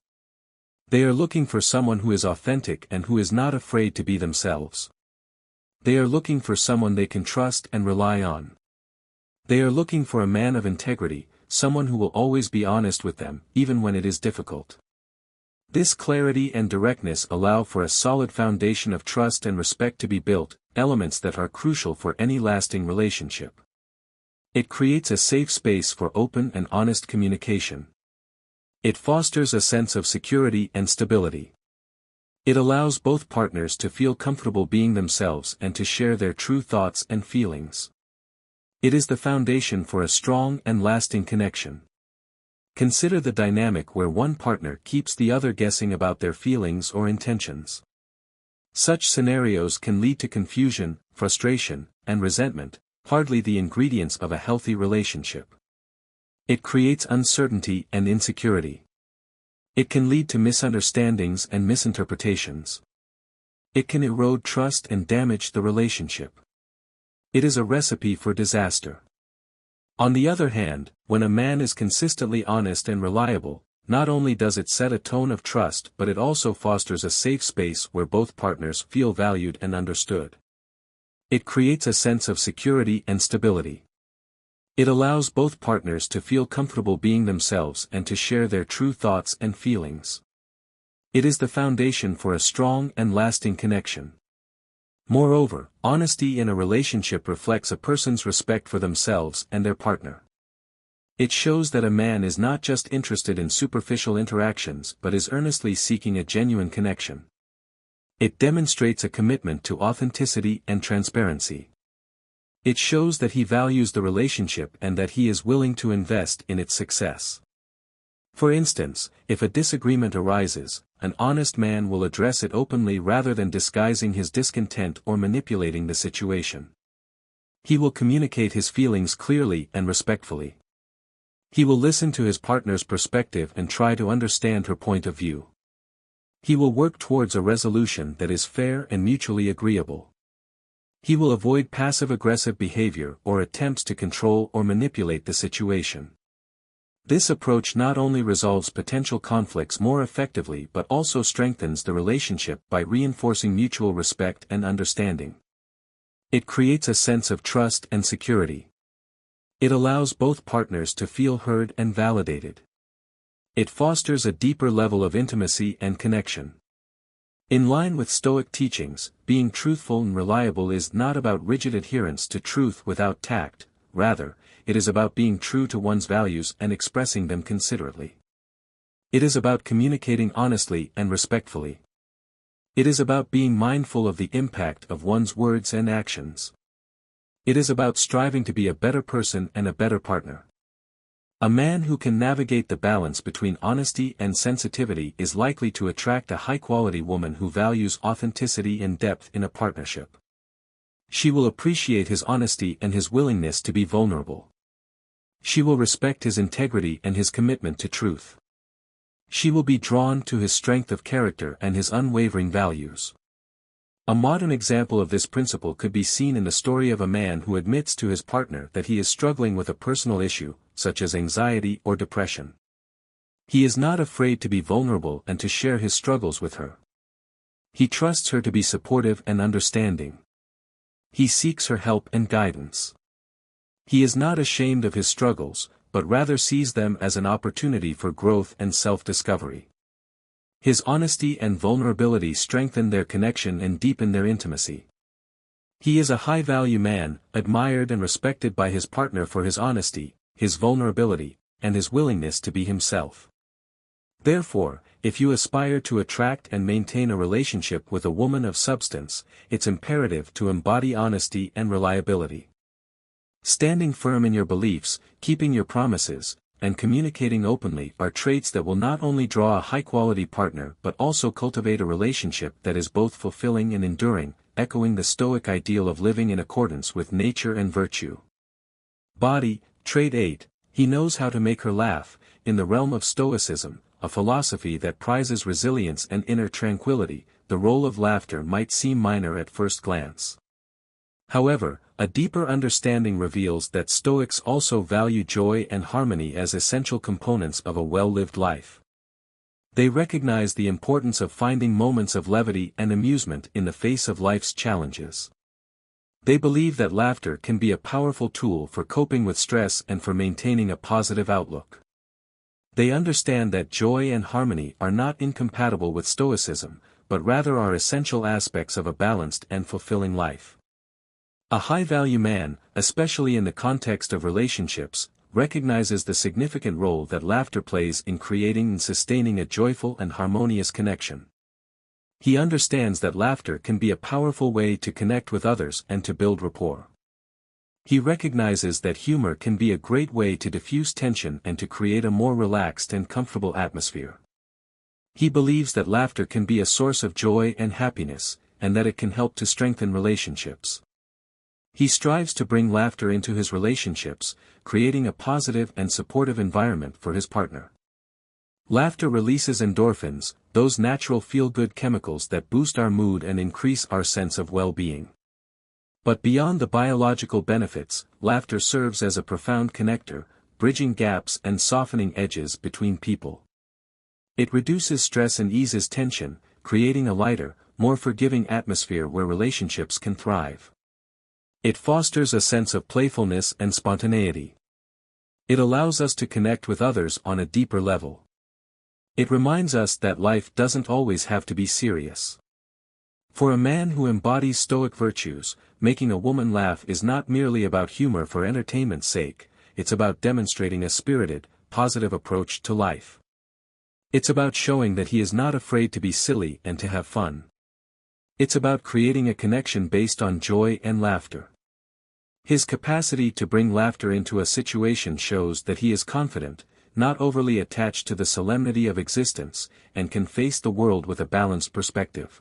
They are looking for someone who is authentic and who is not afraid to be themselves. They are looking for someone they can trust and rely on. They are looking for a man of integrity, someone who will always be honest with them, even when it is difficult. This clarity and directness allow for a solid foundation of trust and respect to be built, elements that are crucial for any lasting relationship. It creates a safe space for open and honest communication. It fosters a sense of security and stability. It allows both partners to feel comfortable being themselves and to share their true thoughts and feelings. It is the foundation for a strong and lasting connection. Consider the dynamic where one partner keeps the other guessing about their feelings or intentions. Such scenarios can lead to confusion, frustration, and resentment, hardly the ingredients of a healthy relationship. It creates uncertainty and insecurity. It can lead to misunderstandings and misinterpretations. It can erode trust and damage the relationship. It is a recipe for disaster. On the other hand, when a man is consistently honest and reliable, not only does it set a tone of trust but it also fosters a safe space where both partners feel valued and understood. It creates a sense of security and stability. It allows both partners to feel comfortable being themselves and to share their true thoughts and feelings. It is the foundation for a strong and lasting connection. Moreover, honesty in a relationship reflects a person's respect for themselves and their partner. It shows that a man is not just interested in superficial interactions but is earnestly seeking a genuine connection. It demonstrates a commitment to authenticity and transparency. It shows that he values the relationship and that he is willing to invest in its success. For instance, if a disagreement arises, an honest man will address it openly rather than disguising his discontent or manipulating the situation. He will communicate his feelings clearly and respectfully. He will listen to his partner's perspective and try to understand her point of view. He will work towards a resolution that is fair and mutually agreeable. He will avoid passive-aggressive behavior or attempts to control or manipulate the situation. This approach not only resolves potential conflicts more effectively but also strengthens the relationship by reinforcing mutual respect and understanding. It creates a sense of trust and security. It allows both partners to feel heard and validated. It fosters a deeper level of intimacy and connection. In line with Stoic teachings, being truthful and reliable is not about rigid adherence to truth without tact, rather, it is about being true to one's values and expressing them considerately. It is about communicating honestly and respectfully. It is about being mindful of the impact of one's words and actions. It is about striving to be a better person and a better partner. A man who can navigate the balance between honesty and sensitivity is likely to attract a high-quality woman who values authenticity and depth in a partnership. She will appreciate his honesty and his willingness to be vulnerable. She will respect his integrity and his commitment to truth. She will be drawn to his strength of character and his unwavering values. A modern example of this principle could be seen in the story of a man who admits to his partner that he is struggling with a personal issue, such as anxiety or depression. He is not afraid to be vulnerable and to share his struggles with her. He trusts her to be supportive and understanding. He seeks her help and guidance. He is not ashamed of his struggles, but rather sees them as an opportunity for growth and self-discovery. His honesty and vulnerability strengthen their connection and deepen their intimacy. He is a high-value man, admired and respected by his partner for his honesty, his vulnerability, and his willingness to be himself. Therefore, if you aspire to attract and maintain a relationship with a woman of substance, it's imperative to embody honesty and reliability. Standing firm in your beliefs, keeping your promises, and communicating openly are traits that will not only draw a high-quality partner but also cultivate a relationship that is both fulfilling and enduring, echoing the Stoic ideal of living in accordance with nature and virtue. Body, trait 8, he knows how to make her laugh. In the realm of Stoicism, a philosophy that prizes resilience and inner tranquility, the role of laughter might seem minor at first glance. However, a deeper understanding reveals that Stoics also value joy and harmony as essential components of a well-lived life. They recognize the importance of finding moments of levity and amusement in the face of life's challenges. They believe that laughter can be a powerful tool for coping with stress and for maintaining a positive outlook. They understand that joy and harmony are not incompatible with Stoicism, but rather are essential aspects of a balanced and fulfilling life. A high-value man, especially in the context of relationships, recognizes the significant role that laughter plays in creating and sustaining a joyful and harmonious connection. He understands that laughter can be a powerful way to connect with others and to build rapport. He recognizes that humor can be a great way to diffuse tension and to create a more relaxed and comfortable atmosphere. He believes that laughter can be a source of joy and happiness, and that it can help to strengthen relationships. He strives to bring laughter into his relationships, creating a positive and supportive environment for his partner. Laughter releases endorphins, those natural feel-good chemicals that boost our mood and increase our sense of well-being. But beyond the biological benefits, laughter serves as a profound connector, bridging gaps and softening edges between people. It reduces stress and eases tension, creating a lighter, more forgiving atmosphere where relationships can thrive. It fosters a sense of playfulness and spontaneity. It allows us to connect with others on a deeper level. It reminds us that life doesn't always have to be serious. For a man who embodies Stoic virtues, making a woman laugh is not merely about humor for entertainment's sake, it's about demonstrating a spirited, positive approach to life. It's about showing that he is not afraid to be silly and to have fun. It's about creating a connection based on joy and laughter. His capacity to bring laughter into a situation shows that he is confident, not overly attached to the solemnity of existence, and can face the world with a balanced perspective.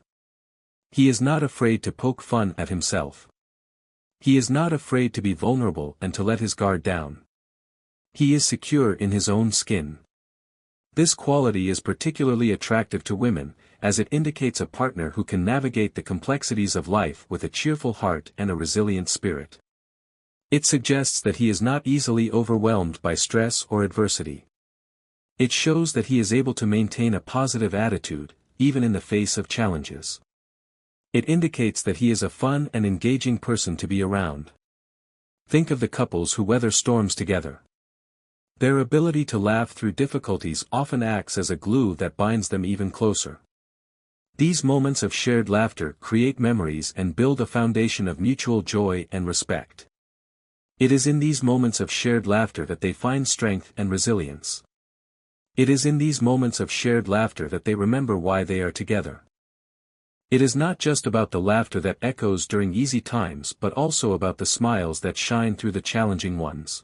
He is not afraid to poke fun at himself. He is not afraid to be vulnerable and to let his guard down. He is secure in his own skin. This quality is particularly attractive to women, as it indicates a partner who can navigate the complexities of life with a cheerful heart and a resilient spirit. It suggests that he is not easily overwhelmed by stress or adversity. It shows that he is able to maintain a positive attitude, even in the face of challenges. It indicates that he is a fun and engaging person to be around. Think of the couples who weather storms together. Their ability to laugh through difficulties often acts as a glue that binds them even closer. These moments of shared laughter create memories and build a foundation of mutual joy and respect. It is in these moments of shared laughter that they find strength and resilience. It is in these moments of shared laughter that they remember why they are together. It is not just about the laughter that echoes during easy times but also about the smiles that shine through the challenging ones.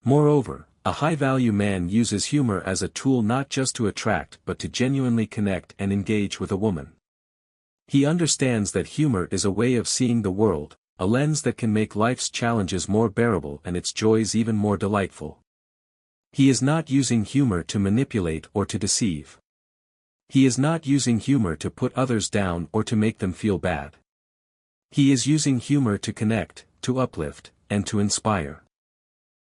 Moreover, a high-value man uses humor as a tool not just to attract but to genuinely connect and engage with a woman. He understands that humor is a way of seeing the world, a lens that can make life's challenges more bearable and its joys even more delightful. He is not using humor to manipulate or to deceive. He is not using humor to put others down or to make them feel bad. He is using humor to connect, to uplift, and to inspire.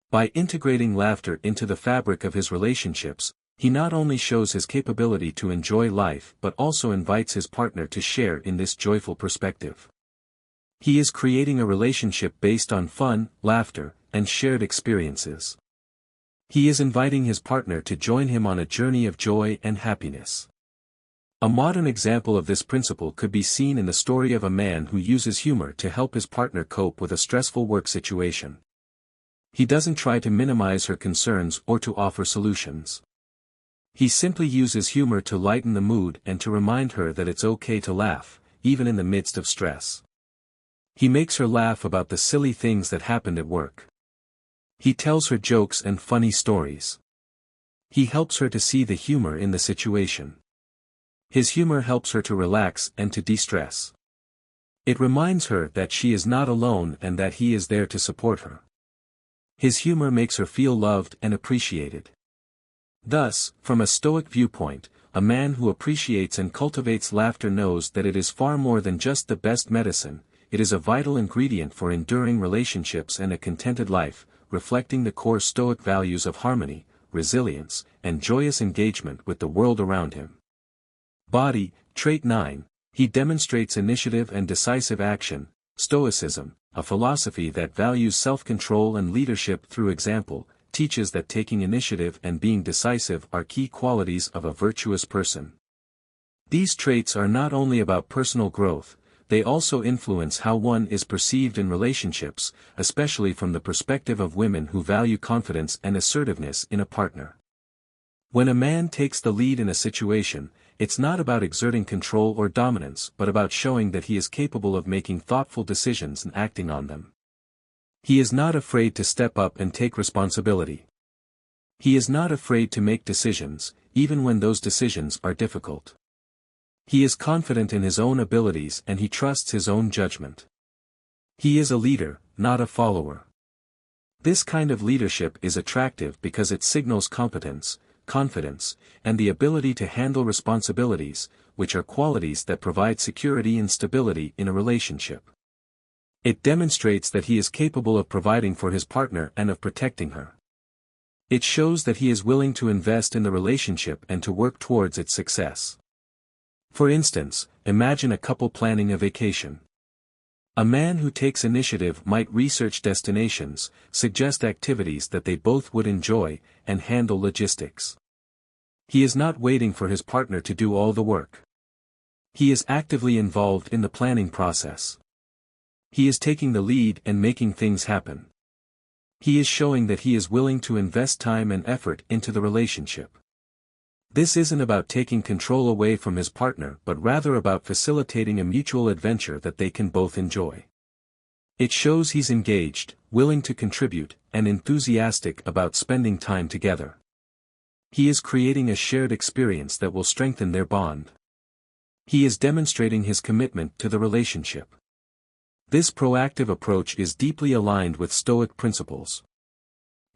By integrating laughter into the fabric of his relationships, he not only shows his capability to enjoy life but also invites his partner to share in this joyful perspective. He is creating a relationship based on fun, laughter, and shared experiences. He is inviting his partner to join him on a journey of joy and happiness. A modern example of this principle could be seen in the story of a man who uses humor to help his partner cope with a stressful work situation. He doesn't try to minimize her concerns or to offer solutions. He simply uses humor to lighten the mood and to remind her that it's okay to laugh, even in the midst of stress. He makes her laugh about the silly things that happened at work. He tells her jokes and funny stories. He helps her to see the humor in the situation. His humor helps her to relax and to de-stress. It reminds her that she is not alone and that he is there to support her. His humor makes her feel loved and appreciated. Thus, from a Stoic viewpoint, a man who appreciates and cultivates laughter knows that it is far more than just the best medicine, it is a vital ingredient for enduring relationships and a contented life, reflecting the core Stoic values of harmony, resilience, and joyous engagement with the world around him. Body, Trait 9, he demonstrates initiative and decisive action. Stoicism, a philosophy that values self-control and leadership through example, teaches that taking initiative and being decisive are key qualities of a virtuous person. These traits are not only about personal growth, they also influence how one is perceived in relationships, especially from the perspective of women who value confidence and assertiveness in a partner. When a man takes the lead in a situation, it's not about exerting control or dominance but about showing that he is capable of making thoughtful decisions and acting on them. He is not afraid to step up and take responsibility. He is not afraid to make decisions, even when those decisions are difficult. He is confident in his own abilities and he trusts his own judgment. He is a leader, not a follower. This kind of leadership is attractive because it signals competence, confidence, and the ability to handle responsibilities, which are qualities that provide security and stability in a relationship. It demonstrates that he is capable of providing for his partner and of protecting her. It shows that he is willing to invest in the relationship and to work towards its success. For instance, imagine a couple planning a vacation. A man who takes initiative might research destinations, suggest activities that they both would enjoy, and handle logistics. He is not waiting for his partner to do all the work. He is actively involved in the planning process. He is taking the lead and making things happen. He is showing that he is willing to invest time and effort into the relationship. This isn't about taking control away from his partner but rather about facilitating a mutual adventure that they can both enjoy. It shows he's engaged, willing to contribute, and enthusiastic about spending time together. He is creating a shared experience that will strengthen their bond. He is demonstrating his commitment to the relationship. This proactive approach is deeply aligned with Stoic principles.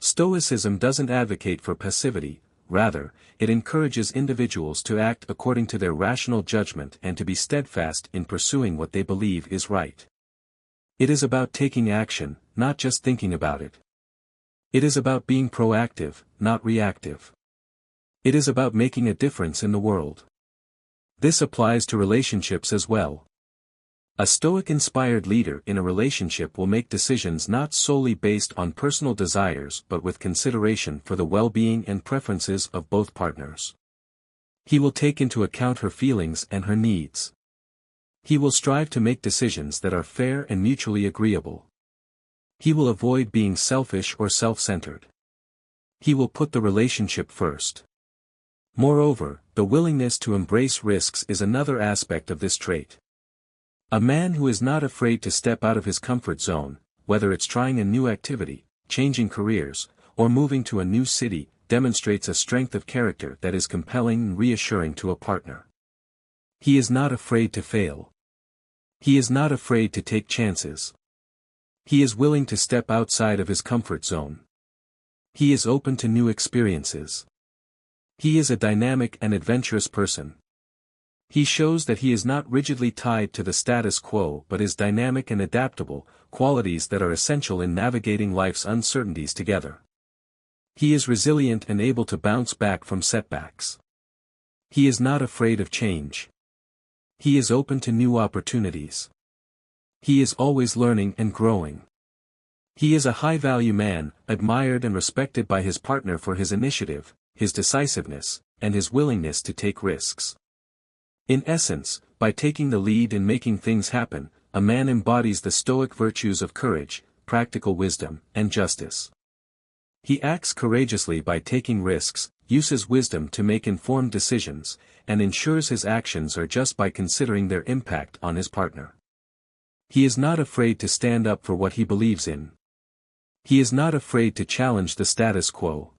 Stoicism doesn't advocate for passivity, rather, it encourages individuals to act according to their rational judgment and to be steadfast in pursuing what they believe is right. It is about taking action, not just thinking about it. It is about being proactive, not reactive. It is about making a difference in the world. This applies to relationships as well. A Stoic-inspired leader in a relationship will make decisions not solely based on personal desires but with consideration for the well-being and preferences of both partners. He will take into account her feelings and her needs. He will strive to make decisions that are fair and mutually agreeable. He will avoid being selfish or self-centered. He will put the relationship first. Moreover, the willingness to embrace risks is another aspect of this trait. A man who is not afraid to step out of his comfort zone, whether it's trying a new activity, changing careers, or moving to a new city, demonstrates a strength of character that is compelling and reassuring to a partner. He is not afraid to fail. He is not afraid to take chances. He is willing to step outside of his comfort zone. He is open to new experiences. He is a dynamic and adventurous person. He shows that he is not rigidly tied to the status quo but is dynamic and adaptable, qualities that are essential in navigating life's uncertainties together. He is resilient and able to bounce back from setbacks. He is not afraid of change. He is open to new opportunities. He is always learning and growing. He is a high-value man, admired and respected by his partner for his initiative, his decisiveness, and his willingness to take risks. In essence, by taking the lead in making things happen, a man embodies the Stoic virtues of courage, practical wisdom, and justice. He acts courageously by taking risks, uses wisdom to make informed decisions, and ensures his actions are just by considering their impact on his partner. He is not afraid to stand up for what he believes in. He is not afraid to challenge the status quo.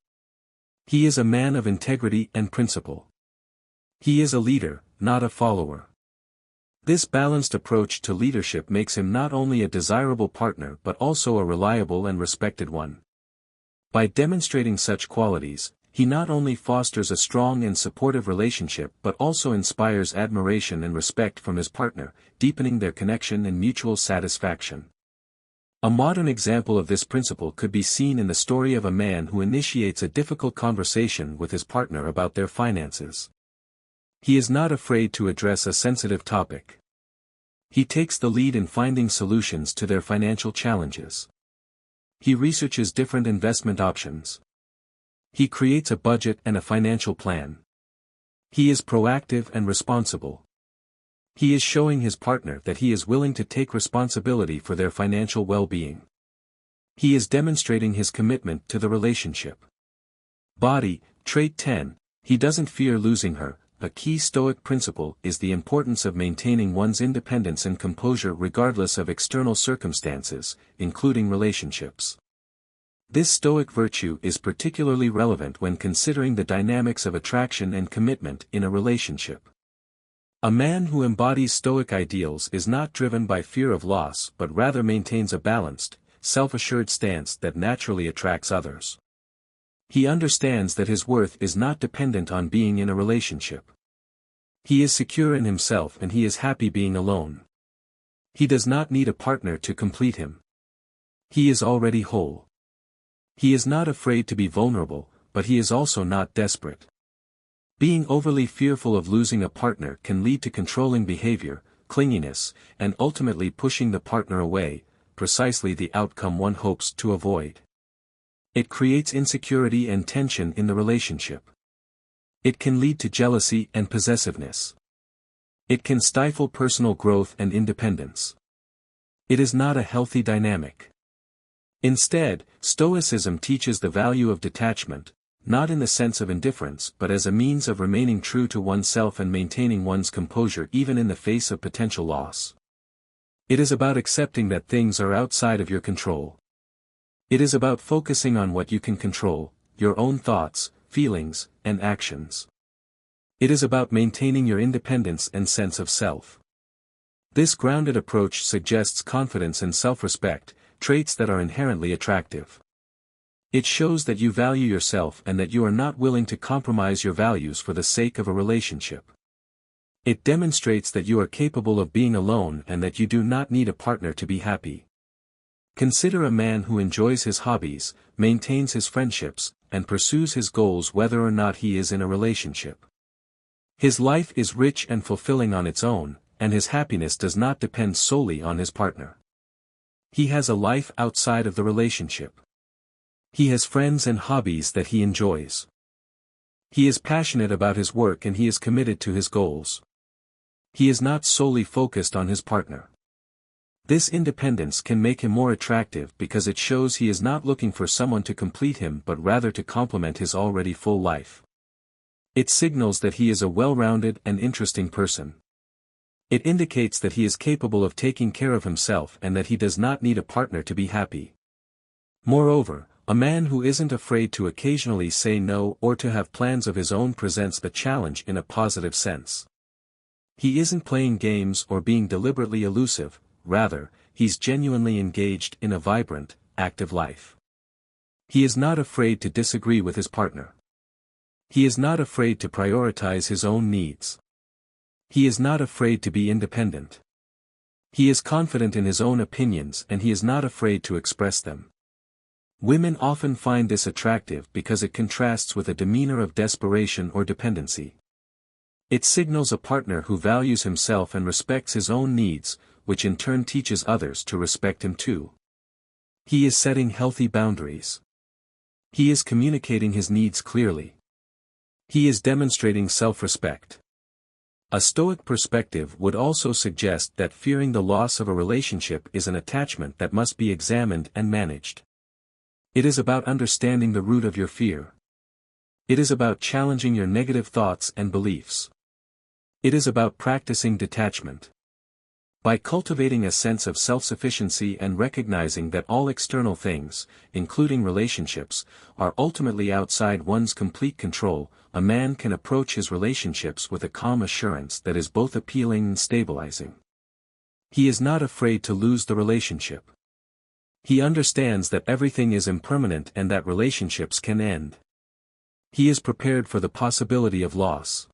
He is a man of integrity and principle. He is a leader, not a follower. This balanced approach to leadership makes him not only a desirable partner but also a reliable and respected one. By demonstrating such qualities, he not only fosters a strong and supportive relationship but also inspires admiration and respect from his partner, deepening their connection and mutual satisfaction. A modern example of this principle could be seen in the story of a man who initiates a difficult conversation with his partner about their finances. He is not afraid to address a sensitive topic. He takes the lead in finding solutions to their financial challenges. He researches different investment options. He creates a budget and a financial plan. He is proactive and responsible. He is showing his partner that he is willing to take responsibility for their financial well-being. He is demonstrating his commitment to the relationship. Body, trait 10, he doesn't fear losing her. A key Stoic principle is the importance of maintaining one's independence and composure regardless of external circumstances, including relationships. This Stoic virtue is particularly relevant when considering the dynamics of attraction and commitment in a relationship. A man who embodies Stoic ideals is not driven by fear of loss but rather maintains a balanced, self-assured stance that naturally attracts others. He understands that his worth is not dependent on being in a relationship. He is secure in himself and he is happy being alone. He does not need a partner to complete him. He is already whole. He is not afraid to be vulnerable, but he is also not desperate. Being overly fearful of losing a partner can lead to controlling behavior, clinginess, and ultimately pushing the partner away, precisely the outcome one hopes to avoid. It creates insecurity and tension in the relationship. It can lead to jealousy and possessiveness. It can stifle personal growth and independence. It is not a healthy dynamic. Instead, Stoicism teaches the value of detachment, not in the sense of indifference but as a means of remaining true to oneself and maintaining one's composure even in the face of potential loss. It is about accepting that things are outside of your control. It is about focusing on what you can control, your own thoughts, feelings, and actions. It is about maintaining your independence and sense of self. This grounded approach suggests confidence and self-respect, traits that are inherently attractive. It shows that you value yourself and that you are not willing to compromise your values for the sake of a relationship. It demonstrates that you are capable of being alone and that you do not need a partner to be happy. Consider a man who enjoys his hobbies, maintains his friendships, and pursues his goals whether or not he is in a relationship. His life is rich and fulfilling on its own, and his happiness does not depend solely on his partner. He has a life outside of the relationship. He has friends and hobbies that he enjoys. He is passionate about his work and he is committed to his goals. He is not solely focused on his partner. This independence can make him more attractive because it shows he is not looking for someone to complete him but rather to complement his already full life. It signals that he is a well-rounded and interesting person. It indicates that he is capable of taking care of himself and that he does not need a partner to be happy. Moreover, a man who isn't afraid to occasionally say no or to have plans of his own presents the challenge in a positive sense. He isn't playing games or being deliberately elusive, rather, he's genuinely engaged in a vibrant, active life. He is not afraid to disagree with his partner. He is not afraid to prioritize his own needs. He is not afraid to be independent. He is confident in his own opinions and he is not afraid to express them. Women often find this attractive because it contrasts with a demeanor of desperation or dependency. It signals a partner who values himself and respects his own needs, which in turn teaches others to respect him too. He is setting healthy boundaries. He is communicating his needs clearly. He is demonstrating self-respect. A Stoic perspective would also suggest that fearing the loss of a relationship is an attachment that must be examined and managed. It is about understanding the root of your fear. It is about challenging your negative thoughts and beliefs. It is about practicing detachment. By cultivating a sense of self-sufficiency and recognizing that all external things, including relationships, are ultimately outside one's complete control, a man can approach his relationships with a calm assurance that is both appealing and stabilizing. He is not afraid to lose the relationship. He understands that everything is impermanent and that relationships can end. He is prepared for the possibility of loss.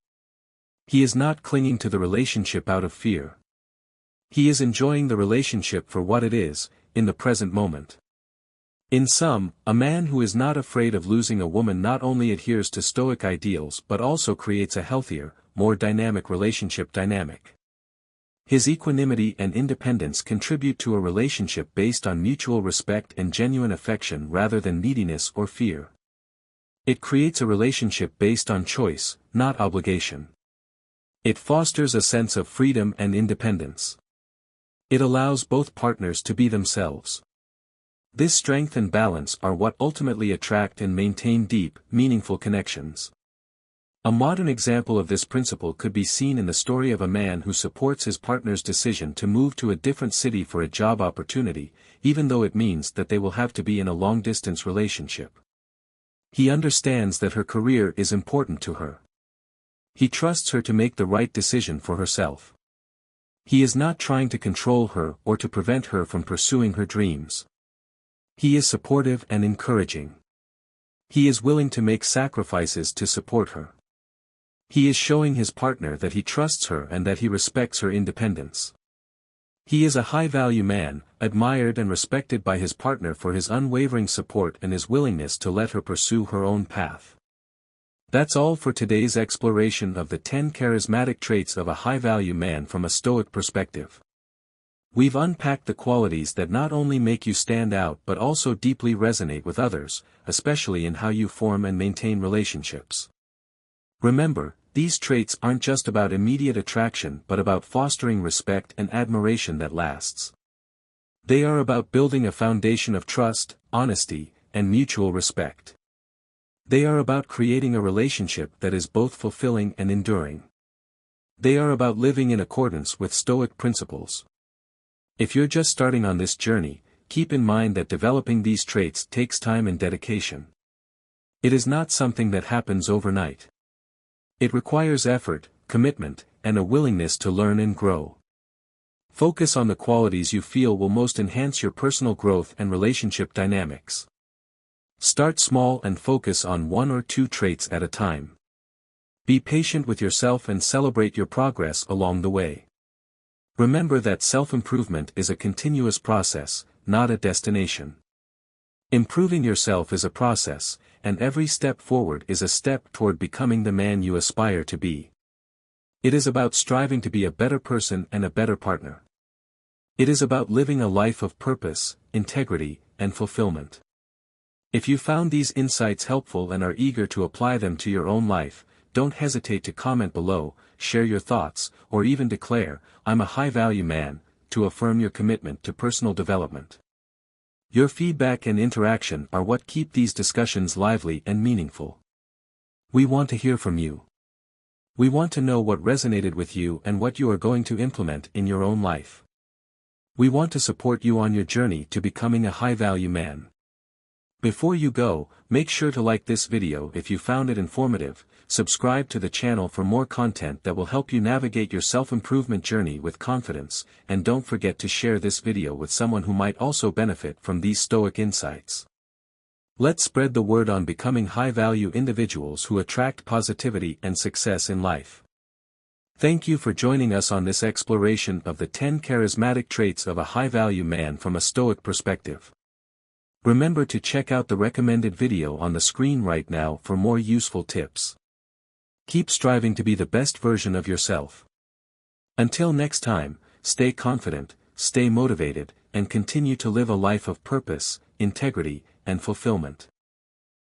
He is not clinging to the relationship out of fear. He is enjoying the relationship for what it is, in the present moment. In sum, a man who is not afraid of losing a woman not only adheres to Stoic ideals but also creates a healthier, more dynamic relationship dynamic. His equanimity and independence contribute to a relationship based on mutual respect and genuine affection rather than neediness or fear. It creates a relationship based on choice, not obligation. It fosters a sense of freedom and independence. It allows both partners to be themselves. This strength and balance are what ultimately attract and maintain deep, meaningful connections. A modern example of this principle could be seen in the story of a man who supports his partner's decision to move to a different city for a job opportunity, even though it means that they will have to be in a long-distance relationship. He understands that her career is important to her. He trusts her to make the right decision for herself. He is not trying to control her or to prevent her from pursuing her dreams. He is supportive and encouraging. He is willing to make sacrifices to support her. He is showing his partner that he trusts her and that he respects her independence. He is a high-value man, admired and respected by his partner for his unwavering support and his willingness to let her pursue her own path. That's all for today's exploration of the 10 charismatic traits of a high-value man from a Stoic perspective. We've unpacked the qualities that not only make you stand out but also deeply resonate with others, especially in how you form and maintain relationships. Remember, these traits aren't just about immediate attraction but about fostering respect and admiration that lasts. They are about building a foundation of trust, honesty, and mutual respect. They are about creating a relationship that is both fulfilling and enduring. They are about living in accordance with Stoic principles. If you're just starting on this journey, keep in mind that developing these traits takes time and dedication. It is not something that happens overnight. It requires effort, commitment, and a willingness to learn and grow. Focus on the qualities you feel will most enhance your personal growth and relationship dynamics. Start small and focus on 1 or 2 traits at a time. Be patient with yourself and celebrate your progress along the way. Remember that self-improvement is a continuous process, not a destination. Improving yourself is a process, and every step forward is a step toward becoming the man you aspire to be. It is about striving to be a better person and a better partner. It is about living a life of purpose, integrity, and fulfillment. If you found these insights helpful and are eager to apply them to your own life, don't hesitate to comment below, share your thoughts, or even declare, "I'm a high-value man," to affirm your commitment to personal development. Your feedback and interaction are what keep these discussions lively and meaningful. We want to hear from you. We want to know what resonated with you and what you are going to implement in your own life. We want to support you on your journey to becoming a high-value man. Before you go, make sure to like this video if you found it informative, subscribe to the channel for more content that will help you navigate your self-improvement journey with confidence, and don't forget to share this video with someone who might also benefit from these Stoic insights. Let's spread the word on becoming high-value individuals who attract positivity and success in life. Thank you for joining us on this exploration of the 10 charismatic traits of a high-value man from a Stoic perspective. Remember to check out the recommended video on the screen right now for more useful tips. Keep striving to be the best version of yourself. Until next time, stay confident, stay motivated, and continue to live a life of purpose, integrity, and fulfillment.